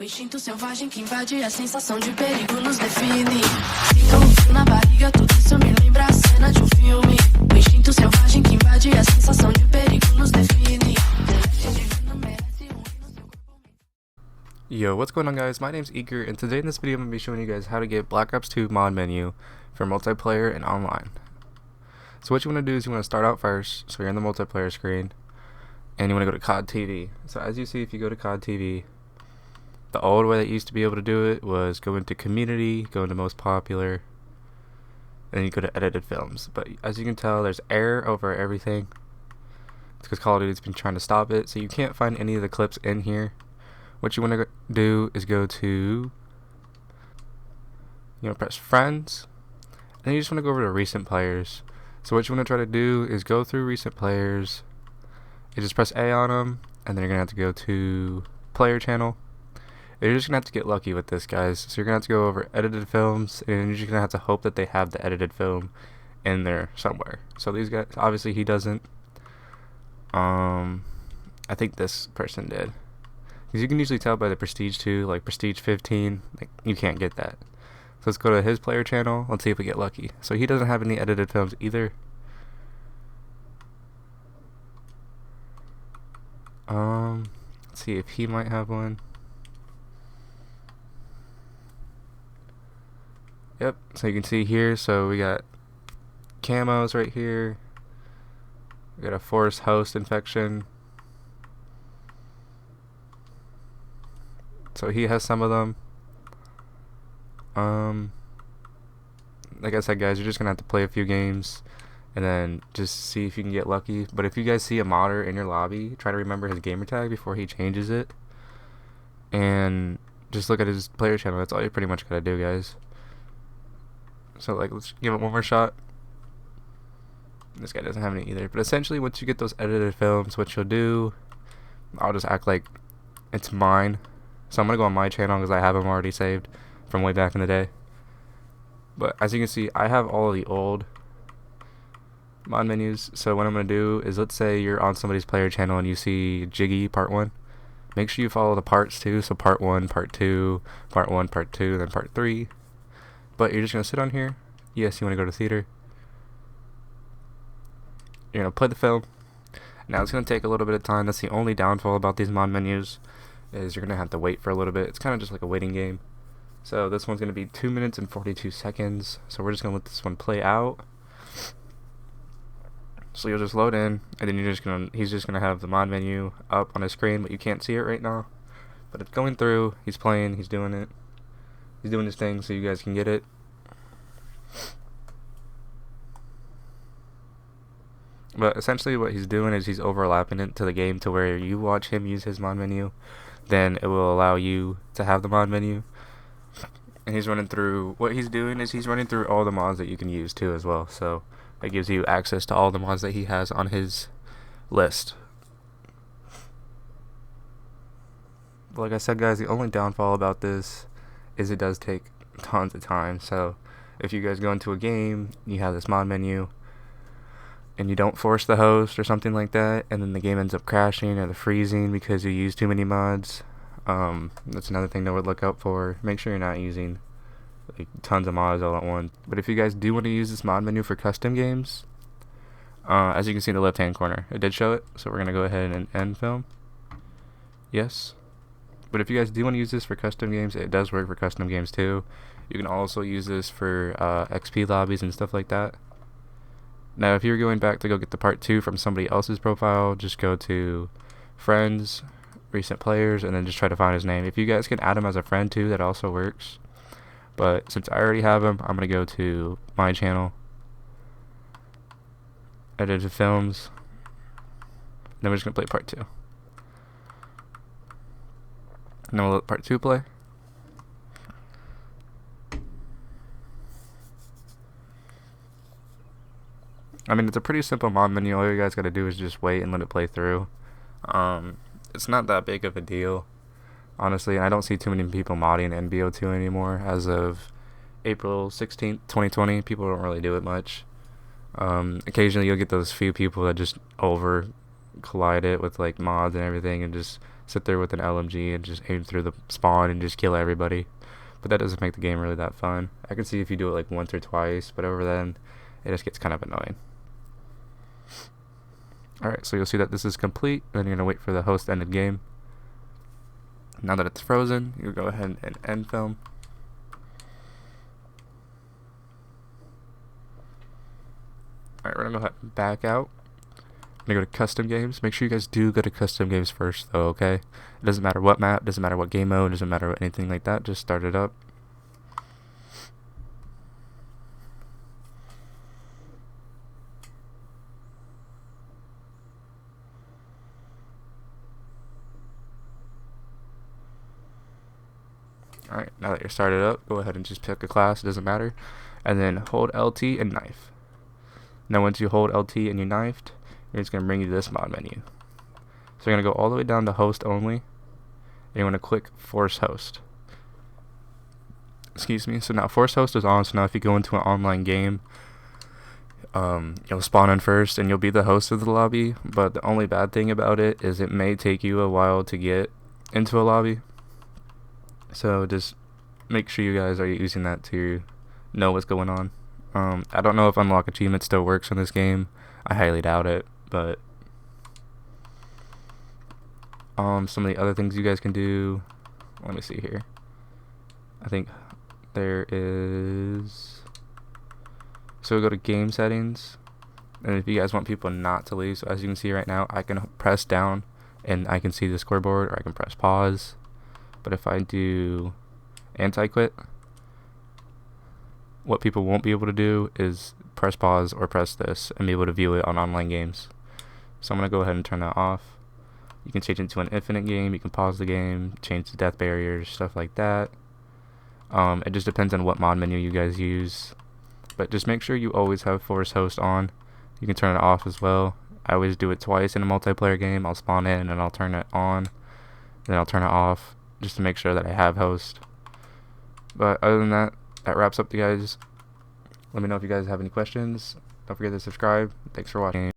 O instinto selvagem que invade a sensação de perigo nos define. Sinto um frio na barriga, tudo isso me lembra a cena de um filme. O instinto selvagem que invade a sensação de perigo nos define. Yo, what's going on guys? My name's itseakr, and today in this video I'm going to be showing you guys how to get Black Ops 2 mod menu for multiplayer and online. So what you want to do is you want to start out first, so you're in the multiplayer screen, and you want to go to COD TV. So as you see, if you go to COD TV, the old way that you used to be able to do it was go into community, go into most popular, and then you go to edited films. But as you can tell, there's error over everything. It's because Call of Duty's been trying to stop it, so you can't find any of the clips in here. What you want to do is go to, press friends, and then you just want to go over to recent players. So what you want to try to do is go through recent players. You just press A on them, and then you're gonna have to go to player channel. You're just gonna have to get lucky with this, guys. So you're gonna have to go over edited films, and you're just gonna have to hope that they have the edited film in there somewhere. So these guys, obviously he doesn't. I think this person did. Because you can usually tell by the prestige too, like prestige 15, like you can't get that. So let's go to his player channel. Let's see if we get lucky. So he doesn't have any edited films either. Let's see if he might have one. Yep, so you can see here, so we got camos right here. We got a forced host infection. So he has some of them. Like I said, guys, you're just gonna have to play a few games and then just see if you can get lucky. But if you guys see a modder in your lobby, try to remember his gamer tag before he changes it, and just look at his player channel. That's all you pretty much gotta do, guys. So like, let's give it one more shot. This guy doesn't have any either. But essentially, once you get those edited films, what you'll do, I'll just act like it's mine. So I'm gonna go on my channel because I have them already saved from way back in the day. But as you can see, I have all of the old mod menus. So what I'm gonna do is, let's say you're on somebody's player channel and you see Jiggy Part 1. Make sure you follow the parts too. So Part 1, Part 2, Part 1, Part 2, then Part 3. But you're just gonna sit on here. Yes, you wanna go to theater. You're gonna play the film. Now it's gonna take a little bit of time. That's the only downfall about these mod menus, is you're gonna have to wait for a little bit. It's kind of just like a waiting game. So this one's gonna be 2 minutes and 42 seconds. So we're just gonna let this one play out. So you'll just load in, and then he's just gonna have the mod menu up on his screen, but you can't see it right now. But it's going through. He's playing. He's doing it. He's doing his thing, so you guys can get it. But essentially what he's doing is he's overlapping it to the game to where you watch him use his mod menu, then it will allow you to have the mod menu. And he's running through, what he's doing is he's running through all the mods that you can use too as well. So that gives you access to all the mods that he has on his list. But like I said, guys, the only downfall about this is it does take tons of time. So if you guys go into a game, you have this mod menu, and you don't force the host or something like that, and then the game ends up crashing or freezing because you use too many mods, that's another thing that would look out for. Make sure you're not using like tons of mods all at once. But if you guys do want to use this mod menu for custom games, as you can see in the left hand corner, it did show it, so we're gonna go ahead and end film. Yes. But if you guys do want to use this for custom games, it does work for custom games too. You can also use this for XP lobbies and stuff like that. Now if you're going back to go get the part 2 from somebody else's profile, just go to friends, recent players, and then just try to find his name. If you guys can add him as a friend too, that also works. But since I already have him, I'm going to go to my channel, edited films, then we're just going to play part 2. And then we'll let part 2 play. I mean, it's a pretty simple mod menu. All you guys gotta do is just wait and let it play through. It's not that big of a deal, honestly. And I don't see too many people modding in BO2 anymore. As of April 16th, 2020, people don't really do it much. Occasionally you'll get those few people that just over collide it with like mods and everything and just sit there with an LMG and just aim through the spawn and just kill everybody. But that doesn't make the game really that fun. I can see if you do it like once or twice, but over then it just gets kind of annoying. Alright, so you'll see that this is complete, then you're going to wait for the host ended game. Now that it's frozen, you'll go ahead and end film. Alright, we're going to go ahead and back out. I'm going to go to custom games. Make sure you guys do go to custom games first though, okay? It doesn't matter what map, doesn't matter what game mode, doesn't matter what anything like that, just start it up. Alright, now that you're started up, go ahead and just pick a class, it doesn't matter. And then hold LT and knife. Now once you hold LT and you knifed, you're just going to bring you to this mod menu. So you're going to go all the way down to host only, and you want to click force host. Excuse me, so now force host is on, so now if you go into an online game, you'll spawn in first and you'll be the host of the lobby, but the only bad thing about it is it may take you a while to get into a lobby. So just make sure you guys are using that to know what's going on. I don't know if unlock achievement still works in this game. I highly doubt it, but some of the other things you guys can do, let me see here. I think there is, so we go to game settings, and if you guys want people not to leave, so as you can see right now, I can press down and I can see the scoreboard, or I can press pause. But if I do anti-quit, what people won't be able to do is press pause or press this and be able to view it on online games. So I'm going to go ahead and turn that off. You can change it to an infinite game, you can pause the game, change the death barriers, stuff like that. It just depends on what mod menu you guys use. But just make sure you always have force host on. You can turn it off as well. I always do it twice in a multiplayer game. I'll spawn in and I'll turn it on, then I'll turn it off, just to make sure that I have host. But other than that, that wraps up the guys. Let me know if you guys have any questions. Don't forget to subscribe. Thanks for watching.